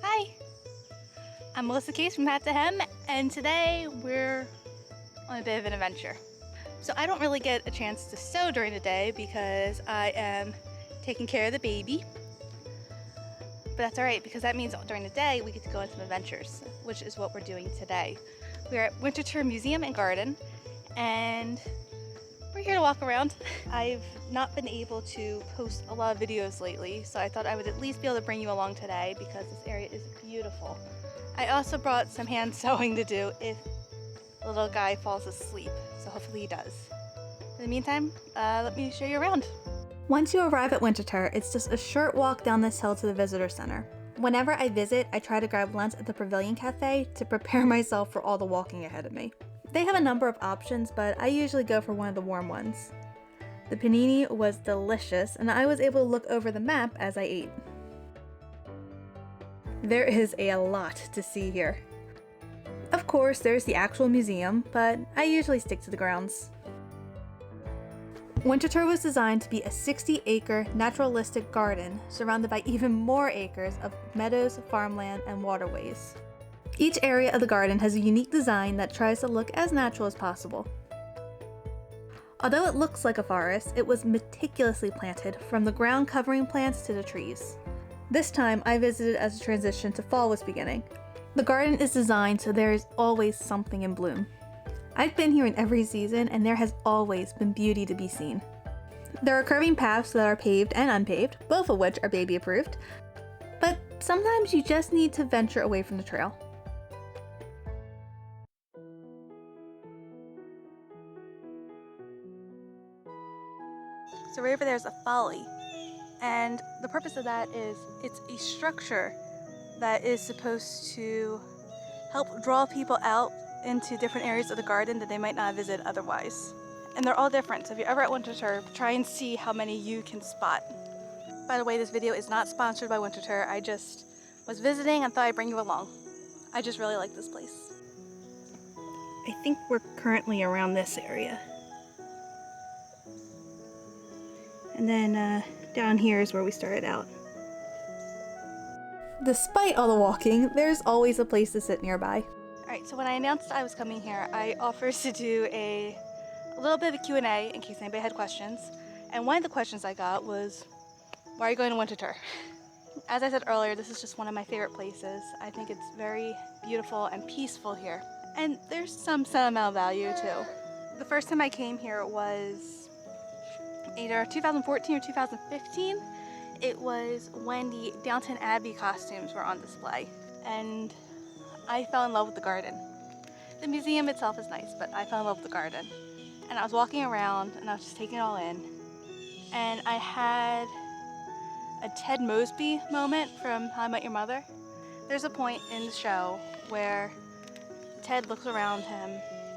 Hi, I'm Melissa Case from Hat to Hem, and today we're on a bit of an adventure. So I don't really get a chance to sew during the day because I am taking care of the baby. But that's alright, because that means during the day we get to go on some adventures, which is what we're doing today. We're at Winterthur Museum and Garden, and we're here to walk around. I've not been able to post a lot of videos lately, so I thought I would at least be able to bring you along today because this area is beautiful. I also brought some hand sewing to do if the little guy falls asleep, so hopefully he does. In the meantime, let me show you around. Once you arrive at Winterthur, it's just a short walk down this hill to the visitor center. Whenever I visit, I try to grab lunch at the Pavilion Cafe to prepare myself for all the walking ahead of me. They have a number of options, but I usually go for one of the warm ones. The panini was delicious, and I was able to look over the map as I ate. There is a lot to see here. Of course, there's the actual museum, but I usually stick to the grounds. Winterthur was designed to be a 60-acre naturalistic garden surrounded by even more acres of meadows, farmland, and waterways. Each area of the garden has a unique design that tries to look as natural as possible. Although it looks like a forest, it was meticulously planted from the ground covering plants to the trees. This time I visited as a transition to fall was beginning. The garden is designed so there is always something in bloom. I've been here in every season and there has always been beauty to be seen. There are curving paths that are paved and unpaved, both of which are baby approved, but sometimes you just need to venture away from the trail. So right over there is a Folly, and the purpose of that is it's a structure that is supposed to help draw people out into different areas of the garden that they might not visit otherwise. And they're all different, so if you're ever at Winterthur, try and see how many you can spot. By the way, this video is not sponsored by Winterthur. I just was visiting and thought I'd bring you along. I just really like this place. I think we're currently around this area. And then down here is where we started out. Despite all the walking, there's always a place to sit nearby. Alright, so when I announced I was coming here, I offered to do a little bit of a Q&A in case anybody had questions. And one of the questions I got was, why are you going to Winterthur? As I said earlier, this is just one of my favorite places. I think it's very beautiful and peaceful here. And there's some sentimental value too. The first time I came here was either 2014 or 2015. It was when the Downton Abbey costumes were on display, and I fell in love with the garden. The museum itself is nice, but I fell in love with the garden. And I was walking around and I was just taking it all in, and I had a Ted Mosby moment from How I Met Your Mother. There's a point in the show where Ted looks around him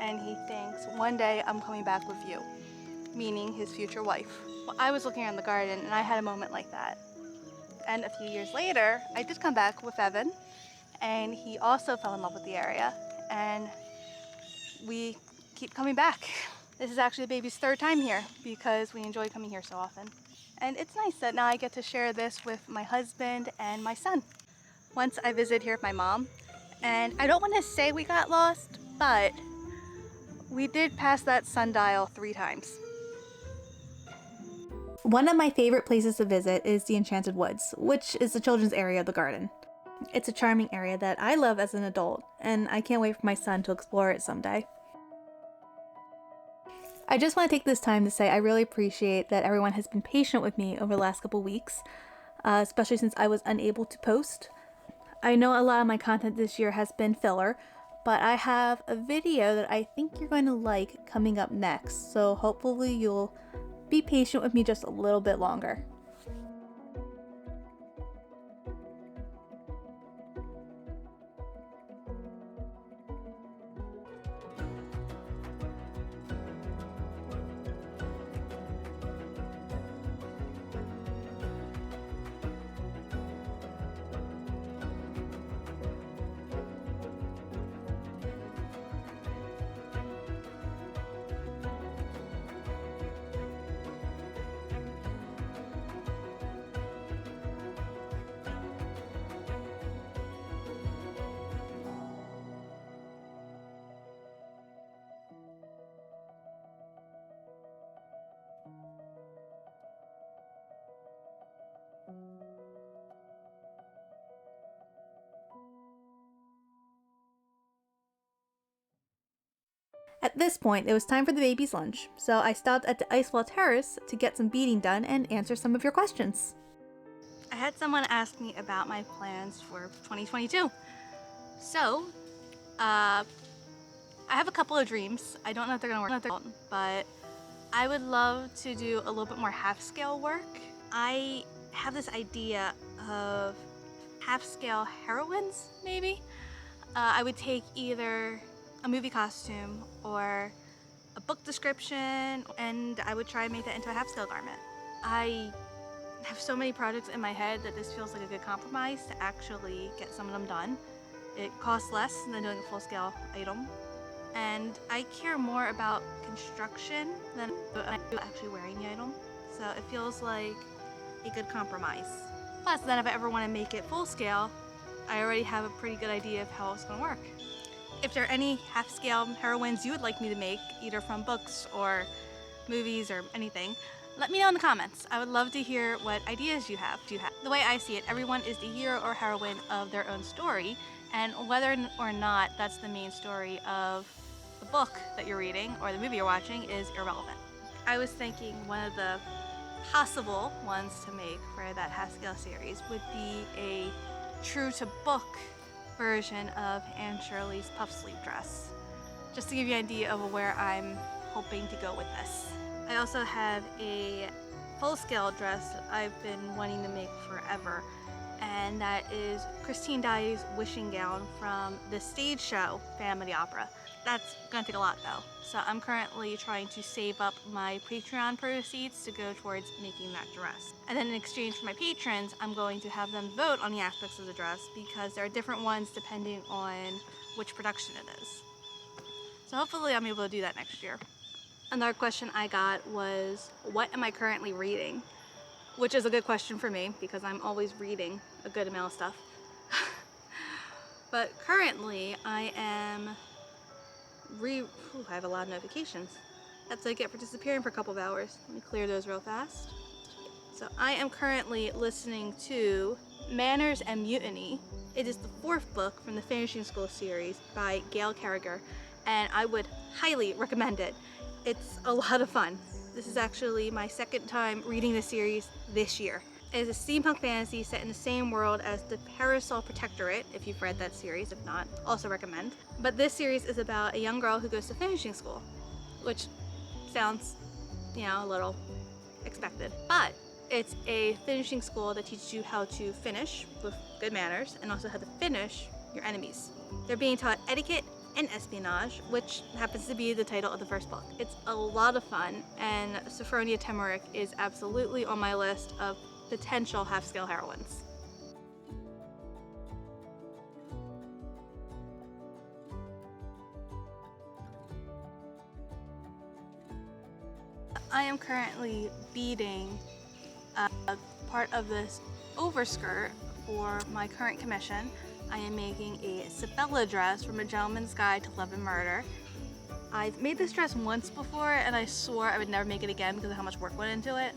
and he thinks, one day I'm coming back with you, meaning his future wife. Well, I was looking around the garden and I had a moment like that. And a few years later, I did come back with Evan, and he also fell in love with the area, and we keep coming back. This is actually the baby's third time here because we enjoy coming here so often. And it's nice that now I get to share this with my husband and my son. Once I visited here with my mom, and I don't want to say we got lost, but we did pass that sundial 3 times. One of my favorite places to visit is the Enchanted Woods, which is the children's area of the garden. It's a charming area that I love as an adult, and I can't wait for my son to explore it someday. I just want to take this time to say I really appreciate that everyone has been patient with me over the last couple weeks, especially since I was unable to post. I know a lot of my content this year has been filler, but I have a video that I think you're going to like coming up next, so hopefully you'll be patient with me just a little bit longer. At this point, it was time for the baby's lunch, so I stopped at the Icewall Terrace to get some beading done and answer some of your questions. I had someone ask me about my plans for 2022. So, I have a couple of dreams. I don't know if they're gonna work, but I would love to do a little bit more half-scale work. I have this idea of half-scale heroines, maybe? I would take either a movie costume or a book description, and I would try and make that into a half-scale garment. I have so many projects in my head that this feels like a good compromise to actually get some of them done. It costs less than doing a full-scale item, and I care more about construction than actually wearing the item, so it feels like a good compromise. Plus, then if I ever want to make it full-scale, I already have a pretty good idea of how it's going to work. If there are any half-scale heroines you would like me to make, either from books or movies or anything, let me know in the comments. I would love to hear what ideas you have. The way I see it, everyone is the hero or heroine of their own story, and whether or not that's the main story of the book that you're reading or the movie you're watching is irrelevant. I was thinking one of the possible ones to make for that half-scale series would be a true-to-book version of Anne Shirley's puff sleeve dress, just to give you an idea of where I'm hoping to go with this. I also have a full-scale dress that I've been wanting to make forever, and that is Christine Daae's wishing gown from the stage show Phantom of the Opera. That's gonna take a lot though, so I'm currently trying to save up my Patreon proceeds to go towards making that dress. And then in exchange for my patrons, I'm going to have them vote on the aspects of the dress, because there are different ones depending on which production it is. So hopefully I'm able to do that next year. Another question I got was, what am I currently reading? Which is a good question for me, because I'm always reading a good amount of stuff. But currently I am I have a lot of notifications. That's what I get for disappearing for a couple of hours. Let me clear those real fast. So I am currently listening to Manners and Mutiny. It is the 4th book from the Finishing School series by Gail Carriger, and I would highly recommend it. It's a lot of fun. This is actually my 2nd time reading the series this year. It is a steampunk fantasy set in the same world as the Parasol Protectorate, if you've read that series. If not, also recommend. But this series is about a young girl who goes to finishing school, which sounds, a little expected. But it's a finishing school that teaches you how to finish with good manners and also how to finish your enemies. They're being taught etiquette and espionage, which happens to be the title of the 1st book. It's a lot of fun, and Sophronia Temerick is absolutely on my list of potential half-scale heroines. I am currently beading part of this overskirt for my current commission. I am making a Sabella dress from A Gentleman's Guide to Love and Murder. I've made this dress once before, and I swore I would never make it again because of how much work went into it.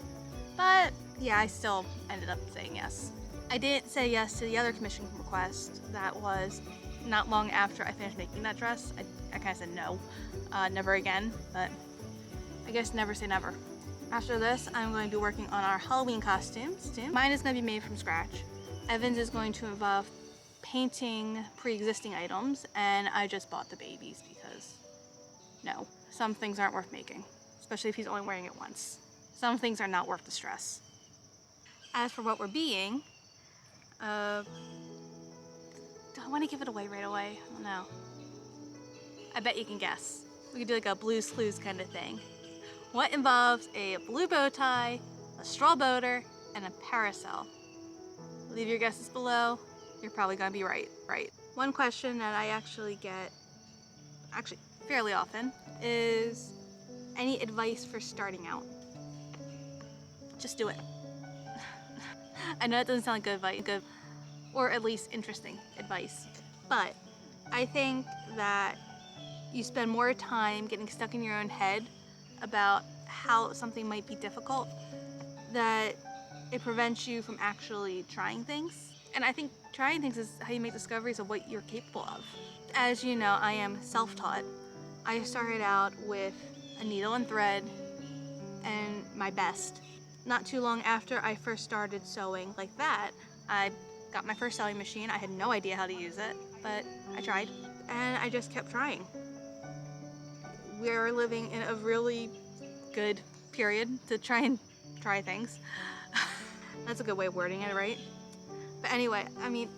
But yeah, I still ended up saying yes. I didn't say yes to the other commission request that was not long after I finished making that dress. I kind of said no, never again, but I guess never say never. After this, I'm going to be working on our Halloween costumes. Mine is going to be made from scratch. Evan's is going to involve painting pre-existing items, and I just bought the babies because no, some things aren't worth making, especially if he's only wearing it once. Some things are not worth the stress. As for what we're being, do I want to give it away right away? I don't know. I bet you can guess. We could do like a Blue's Clues kind of thing. What involves a blue bow tie, a straw boater, and a parasol? Leave your guesses below. You're probably gonna be right. One question that I actually get, fairly often, is any advice for starting out? Just do it. I know it doesn't sound like good advice, or at least interesting advice, but I think that you spend more time getting stuck in your own head about how something might be difficult, that it prevents you from actually trying things. And I think trying things is how you make discoveries of what you're capable of. As you know, I am self-taught. I started out with a needle and thread and my best. Not too long after I first started sewing like that, I got my first sewing machine. I had no idea how to use it, but I tried, and I just kept trying. We're living in a really good period to try things. That's a good way of wording it, right? But anyway, I mean,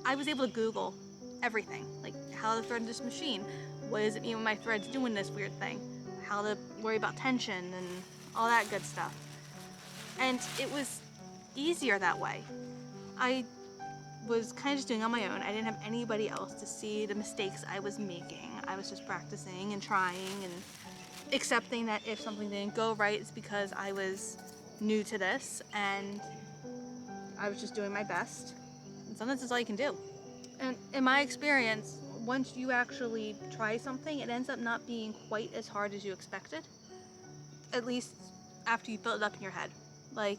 I was able to Google everything, like how to thread this machine. What does it mean when my thread's doing this weird thing? How to worry about tension and all that good stuff. And it was easier that way. I was kind of just doing it on my own. I didn't have anybody else to see the mistakes I was making. I was just practicing and trying and accepting that if something didn't go right, it's because I was new to this and I was just doing my best. And sometimes that's all you can do. And in my experience, once you actually try something, it ends up not being quite as hard as you expected. At least after you build it up in your head. Like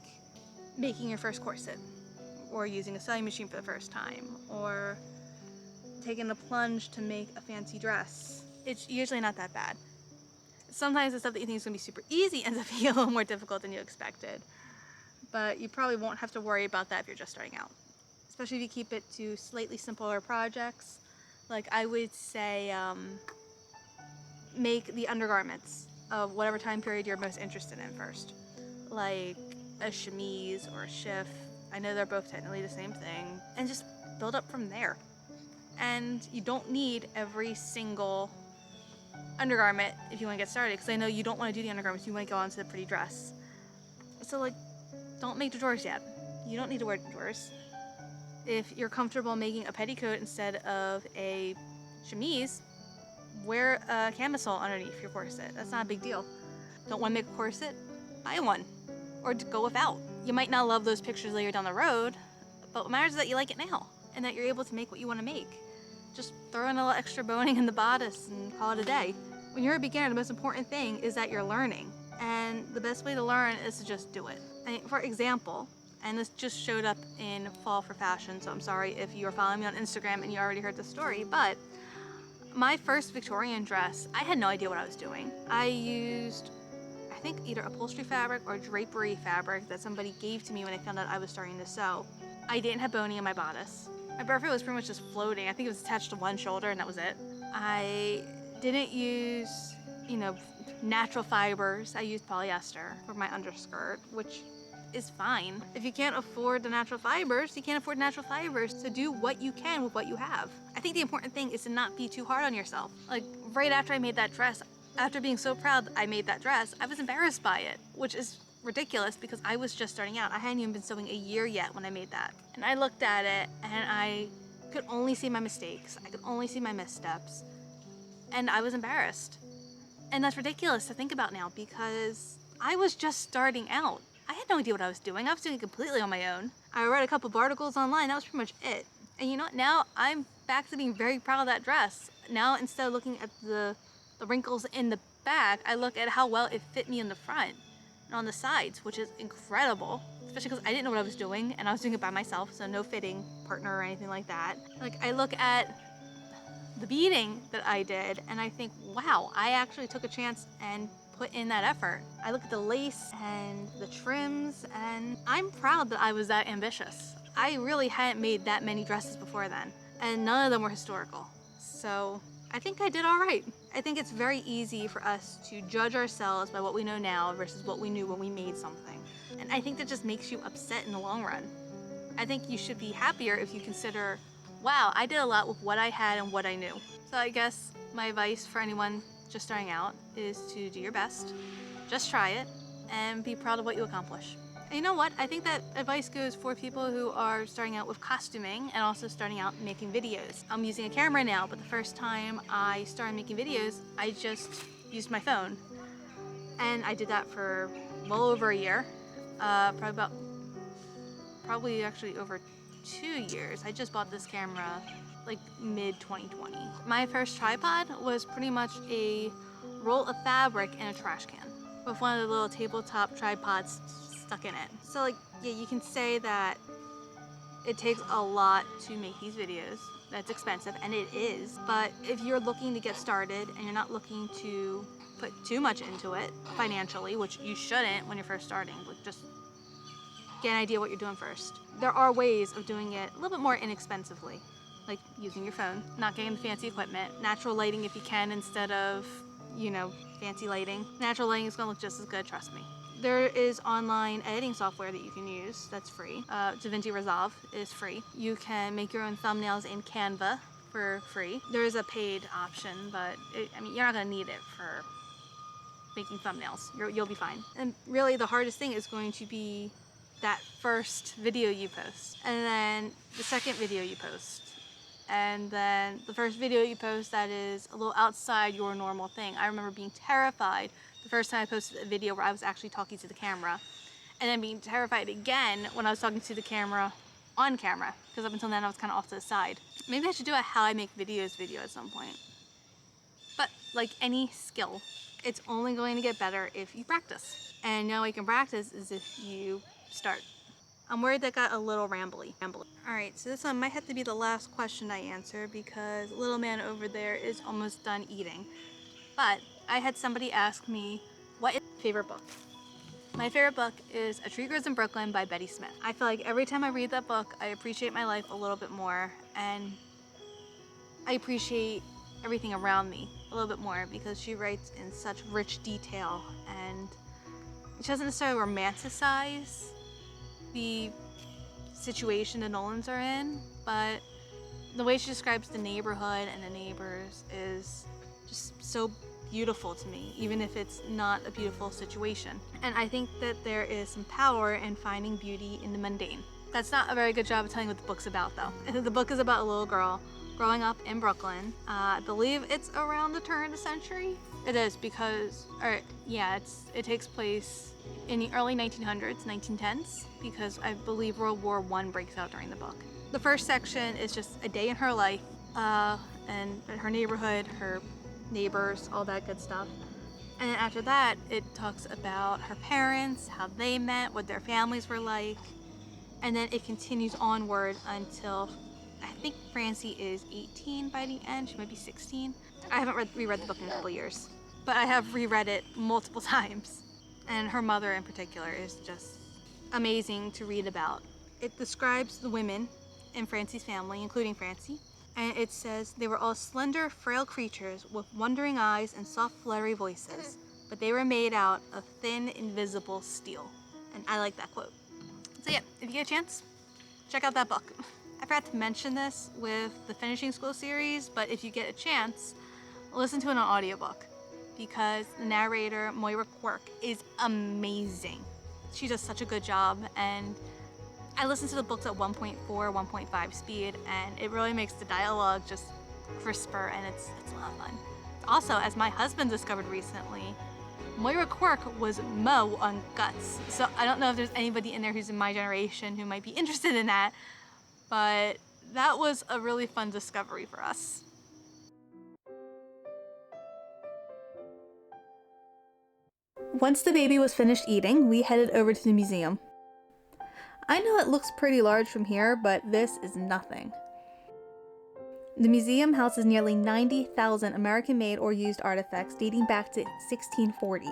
making your first corset, or using a sewing machine for the first time, or taking the plunge to make a fancy dress. It's usually not that bad. Sometimes the stuff that you think is going to be super easy ends up being a little more difficult than you expected. But you probably won't have to worry about that if you're just starting out. Especially if you keep it to slightly simpler projects. Like I would say, make the undergarments of whatever time period you're most interested in first. Like a chemise or a shift. I know they're both technically the same thing. And just build up from there. And you don't need every single undergarment if you want to get started, because I know you don't want to do the undergarments, you want to go on to the pretty dress. So like, don't make the drawers yet. You don't need to wear the drawers. If you're comfortable making a petticoat instead of a chemise, wear a camisole underneath your corset. That's not a big deal. Don't want to make a corset? Buy one. Or go without. You might not love those pictures later down the road, but what matters is that you like it now, and that you're able to make what you want to make. Just throw in a little extra boning in the bodice and call it a day. When you're a beginner, the most important thing is that you're learning, and the best way to learn is to just do it. For example, and this just showed up in Fall for Fashion, so I'm sorry if you are following me on Instagram and you already heard the story, but my first Victorian dress, I had no idea what I was doing. I used, I think, either upholstery fabric or drapery fabric that somebody gave to me when they found out I was starting to sew. I didn't have boning in my bodice. My burfit was pretty much just floating. I think it was attached to one shoulder and that was it. I didn't use, natural fibers. I used polyester for my underskirt, which is fine. If you can't afford the natural fibers, you can't afford natural fibers. So do what you can with what you have. I think the important thing is to not be too hard on yourself. Like right after I made that dress, after being so proud that I made that dress, I was embarrassed by it, which is ridiculous because I was just starting out. I hadn't even been sewing a year yet when I made that. And I looked at it and I could only see my mistakes. I could only see my missteps. And I was embarrassed. And that's ridiculous to think about now because I was just starting out. I had no idea what I was doing. I was doing it completely on my own. I read a couple of articles online. That was pretty much it. And you know what? Now I'm back to being very proud of that dress. Now instead of looking at the wrinkles in the back, I look at how well it fit me in the front and on the sides, which is incredible, especially because I didn't know what I was doing and I was doing it by myself, so no fitting partner or anything like that. Like I look at the beading that I did and I think, wow, I actually took a chance and put in that effort. I look at the lace and the trims and I'm proud that I was that ambitious. I really hadn't made that many dresses before then and none of them were historical. So I think I did all right. I think it's very easy for us to judge ourselves by what we know now versus what we knew when we made something. And I think that just makes you upset in the long run. I think you should be happier if you consider, wow, I did a lot with what I had and what I knew. So I guess my advice for anyone just starting out is to do your best, just try it, and be proud of what you accomplish. And you know what? I think that advice goes for people who are starting out with costuming and also starting out making videos. I'm using a camera now, but the first time I started making videos, I just used my phone. And I did that for well over a year, probably actually over 2 years. I just bought this camera like mid-2020. My first tripod was pretty much a roll of fabric in a trash can with one of the little tabletop tripods stuck in it. So like, yeah, you can say that it takes a lot to make these videos. That's expensive, and it is. But if you're looking to get started and you're not looking to put too much into it financially, which you shouldn't when you're first starting, but just get an idea what you're doing first. There are ways of doing it a little bit more inexpensively, like using your phone, not getting the fancy equipment, natural lighting if you can instead of, you know, fancy lighting. Natural lighting is gonna look just as good, trust me. There is online editing software that you can use that's free. DaVinci Resolve is free. You can make your own thumbnails in Canva for free. There is a paid option, but I mean, you're not gonna need it for making thumbnails. You'll be fine. And really the hardest thing is going to be that first video you post, and then the second video you post, and then the first video you post that is a little outside your normal thing. I remember being terrified the first time I posted a video where I was actually talking to the camera, and then being terrified again when I was talking to the camera on camera, because up until then I was kind of off to the side. Maybe I should do a how I make videos video at some point. But like any skill, it's only going to get better if you practice. And the only way you can practice is if you start. I'm worried that got a little rambly. Alright, so this one might have to be the last question I answer because little man over there is almost done eating. But I had somebody ask me, what is my favorite book? My favorite book is A Tree Grows in Brooklyn by Betty Smith. I feel like every time I read that book, I appreciate my life a little bit more, and I appreciate everything around me a little bit more because she writes in such rich detail, and she doesn't necessarily romanticize the situation the Nolans are in, but the way she describes the neighborhood and the neighbors is just so beautiful to me, even if it's not a beautiful situation. And I think that there is some power in finding beauty in the mundane. That's not a very good job of telling what the book's about, though. The book is about a little girl growing up in Brooklyn. I believe it's around the turn of the century. It is because, it takes place in the early 1900s, 1910s, because I believe World War I breaks out during the book. The first section is just a day in her life, and her neighborhood, her neighbors, all that good stuff. And then after that, it talks about her parents, how they met, what their families were like, and then it continues onward until I think Francie is 18 by the end. She might be 16. I haven't reread the book in a couple years, but I have reread it multiple times. And her mother in particular is just amazing to read about. It describes the women in Francie's family, including Francie, and it says they were all slender, frail creatures with wondering eyes and soft, fluttery voices, but they were made out of thin, invisible steel. And I like that quote. So yeah, if you get a chance, check out that book. I forgot to mention this with the Finishing School series, but if you get a chance, listen to it on audiobook because the narrator, Moira Quirk, is amazing. She does such a good job, and I listen to the books at 1.4, 1.5 speed, and it really makes the dialogue just crisper, and it's a lot of fun. Also, as my husband discovered recently, Moira Quirk was Mo on Guts. So I don't know if there's anybody in there who's in my generation who might be interested in that, but that was a really fun discovery for us. Once the baby was finished eating, we headed over to the museum. I know it looks pretty large from here, but this is nothing. The museum houses nearly 90,000 American-made or used artifacts dating back to 1640.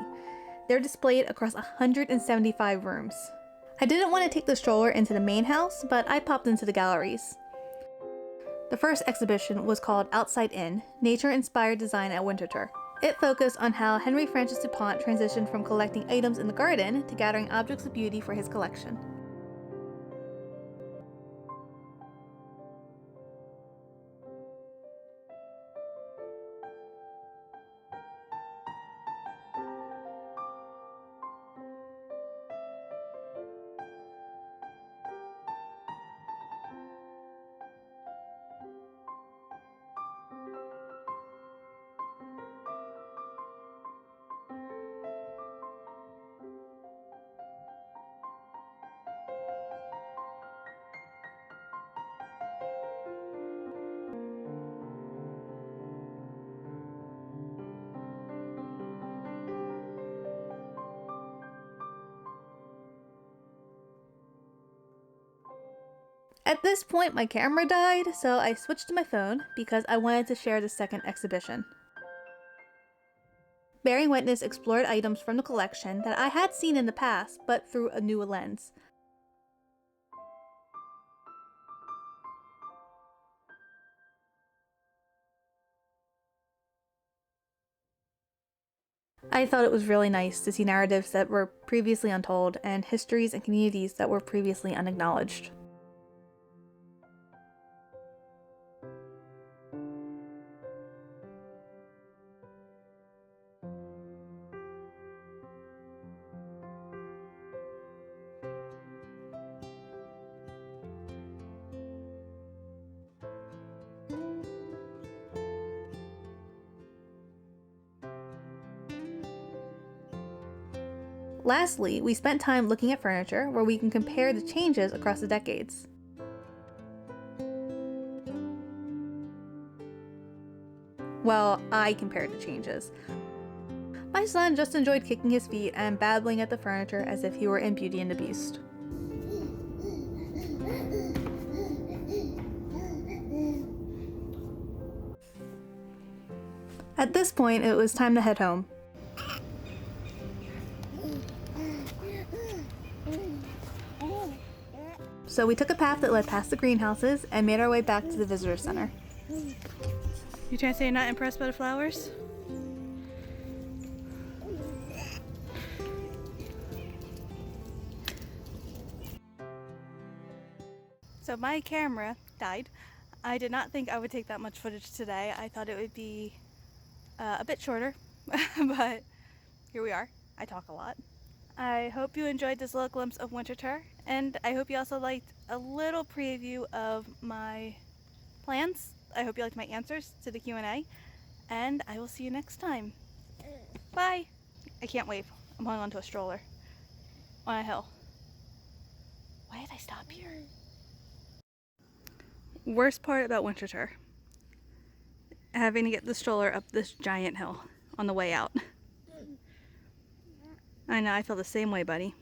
They're displayed across 175 rooms. I didn't want to take the stroller into the main house, but I popped into the galleries. The first exhibition was called Outside In, Nature-Inspired Design at Winterthur. It focused on how Henry Francis DuPont transitioned from collecting items in the garden to gathering objects of beauty for his collection. At this point, my camera died, so I switched to my phone because I wanted to share the second exhibition. Bearing Witness explored items from the collection that I had seen in the past, but through a new lens. I thought it was really nice to see narratives that were previously untold and histories and communities that were previously unacknowledged. Lastly, we spent time looking at furniture where we can compare the changes across the decades. Well, I compared the changes. My son just enjoyed kicking his feet and babbling at the furniture as if he were in Beauty and the Beast. At this point, it was time to head home. So we took a path that led past the greenhouses and made our way back to the visitor center. You trying to say you're not impressed by the flowers? So my camera died. I did not think I would take that much footage today. I thought it would be a bit shorter, but here we are. I talk a lot. I hope you enjoyed this little glimpse of Winterthur, and I hope you also liked a little preview of my plans. I hope you liked my answers to the Q&A, and I will see you next time. Bye! I can't wave. I'm holding onto a stroller on a hill. Why did I stop here? Worst part about Winterthur: having to get the stroller up this giant hill on the way out. I know, I feel the same way, buddy.